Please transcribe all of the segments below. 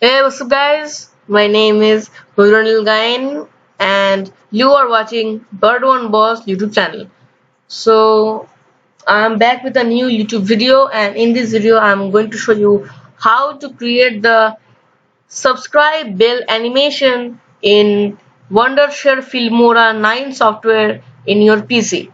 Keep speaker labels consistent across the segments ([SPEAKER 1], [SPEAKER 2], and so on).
[SPEAKER 1] Hey, what's up, guys? My name is Huzranil Gain, and you are watching Bird One Boss YouTube channel. So, I'm back with a new YouTube video, and in this video, I'm going to show you how to create the subscribe bell animation in Wondershare Filmora 9 software in your PC.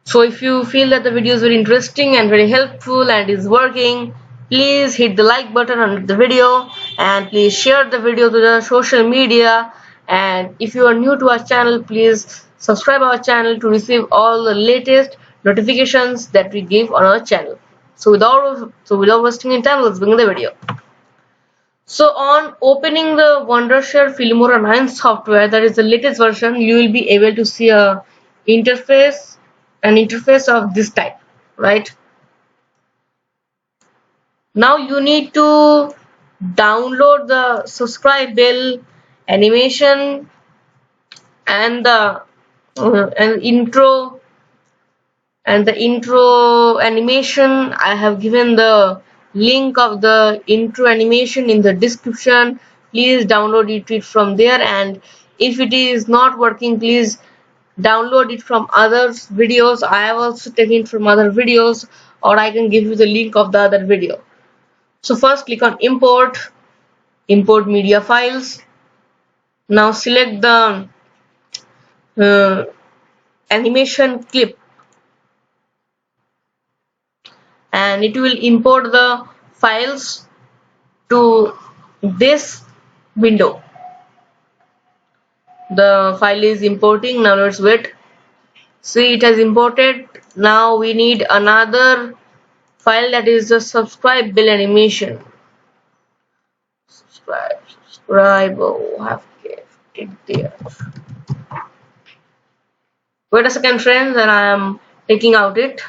[SPEAKER 1] So if you feel that the video is very interesting and very helpful and is working, please hit the like button under the video and please share the video to the social media. And if you are new to our channel, please subscribe our channel to receive all the latest notifications that we give on our channel. So without wasting any time, let's begin the video. So on opening the Wondershare Filmora 9 software, that is the latest version, you will be able to see interface, an interface of this type, right? Now you need to download the subscribe bell animation and the intro animation. I have given the link of the intro animation in the description. Please download it from there, and if it is not working, please download it from other videos. I have also taken it from other videos, or I can give you the link of the other video. So first click on import media files. Now select the uh, animation clip, and it will import the files to this window. The file is importing. Now let's wait. See, it has imported. Now we need another file, that is the subscribe bell animation. Subscribe. Oh, I have kept it there. Wait a second, friends, and I am taking out it.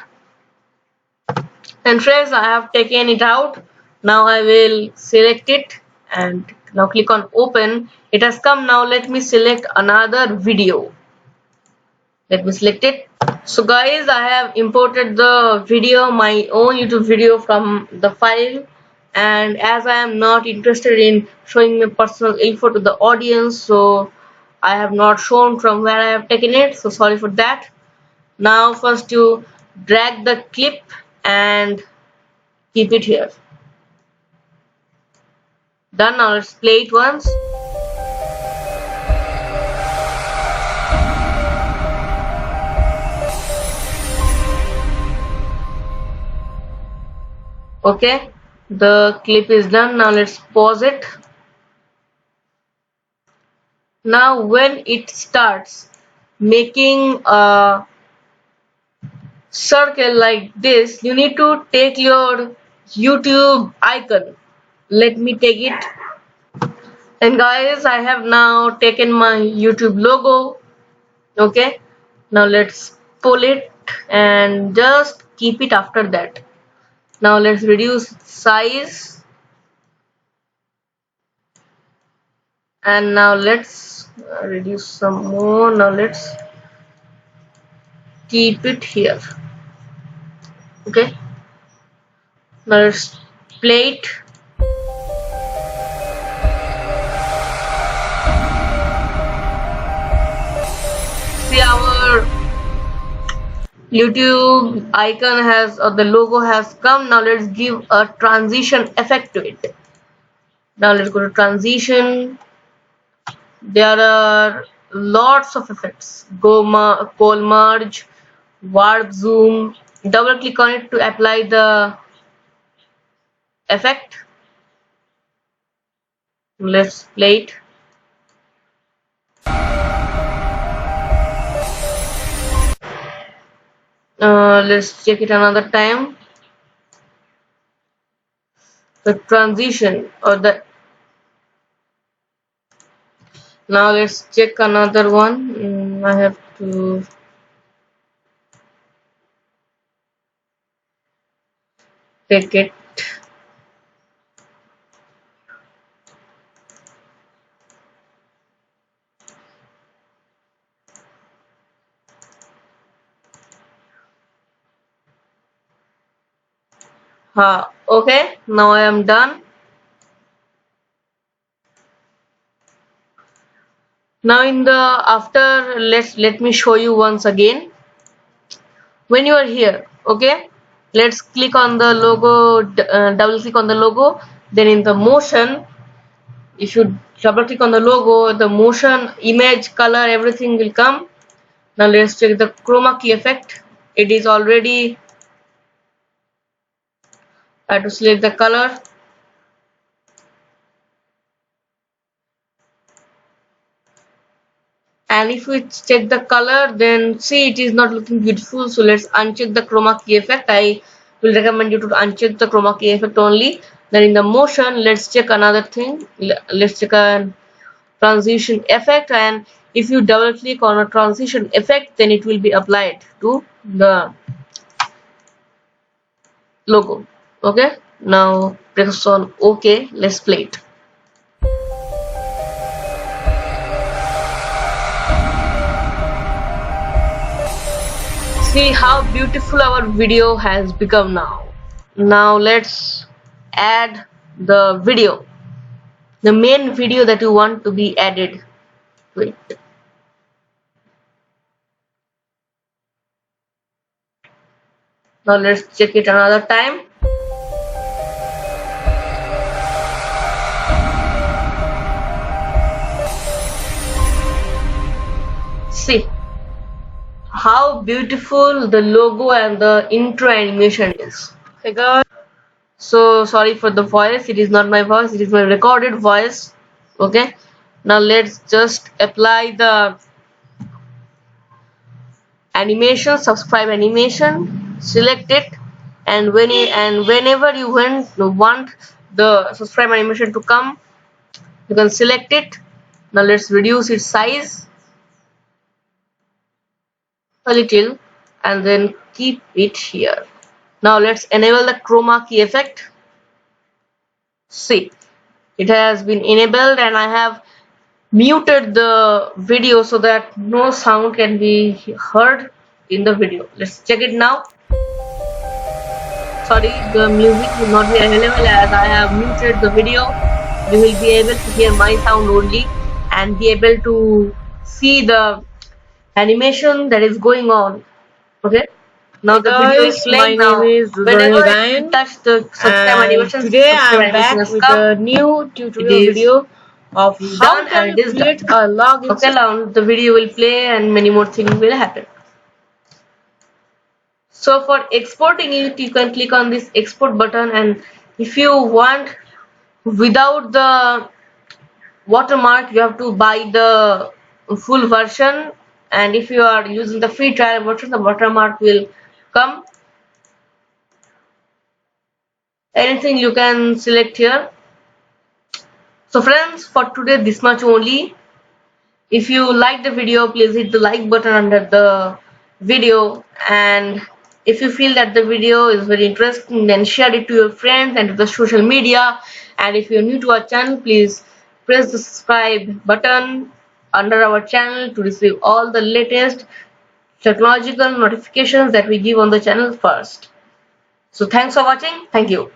[SPEAKER 1] And friends, I have taken it out. Now I will select it and now click on open. It has come. Now let me select another video. Let me select it. So guys, I have imported the video, my own YouTube video, from the file, and as I am not interested in showing my personal info to the audience, so I have not shown from where I have taken it, so sorry for that. Now first you drag the clip and keep it here. Done. Now let's play it once. Okay, the clip is done. Now let's pause it. Now when it starts making a circle like this, you need to take your YouTube icon. Let me take it. And guys, I have now taken my YouTube logo. Okay, now let's pull it and just keep it after that. Now let's reduce size, and now let's reduce some more. Now let's keep it here. Okay, now let's play it. See, our YouTube icon has, or the logo has come. Now let's give a transition effect to it. Now let's go to transition. There are lots of effects. Call merge, warp zoom. Double click on it to apply the effect. Let's play it. Let's check it another time. The transition, or the, now let's check another one. I have to take it. Okay, now I am done. Now in the after, let me show you once again. When you are here, okay, let's click on the logo, double click on the logo. Then in the motion, if you double click on the logo, the motion, image, color, everything will come. Now let's check the chroma key effect. It is already, I have to select the color. And if we check the color, then see it is not looking beautiful. So let's uncheck the chroma key effect. I will recommend you to uncheck the chroma key effect only. Then in the motion, let's check another thing. Let's check a transition effect, and if you double click on a transition effect, then it will be applied to the logo. Okay, now press on OK. Let's play it. See how beautiful our video has become now. Now let's add the video, the main video that you want to be added to it. Now let's check it another time. See how beautiful the logo and the intro animation is. Hey guys, so sorry for the voice, it is not my voice, it is my recorded voice. Okay, now let's just apply the animation, subscribe animation, select it, and whenever you want the subscribe animation to come, you can select it. Now let's reduce its size a little and then keep it here. Now let's enable the chroma key effect. See, it has been enabled, and I have muted the video so that no sound can be heard in the video. Let's check it now. Sorry, the music will not be available as I have muted the video. You will be able to hear my sound only and be able to see the animation that is going on. Okay, now the video is playing. Now whenever you touch the subscribe animation,
[SPEAKER 2] today I am back with a new tutorial video of how can you create a login.
[SPEAKER 1] Okay, now the video will play and many more things will happen. So for exporting it, you can click on this export button, and if you want without the watermark, you have to buy the full version, and if you are using the free trial version, the watermark will come. Anything you can select here. So friends, for today this much only. If you like the video, please hit the like button under the video, and if you feel that the video is very interesting, then share it to your friends and to the social media. And if you're new to our channel, please press the subscribe button under our channel to receive all the latest technological notifications that we give on the channel first. So thanks for watching. Thank you.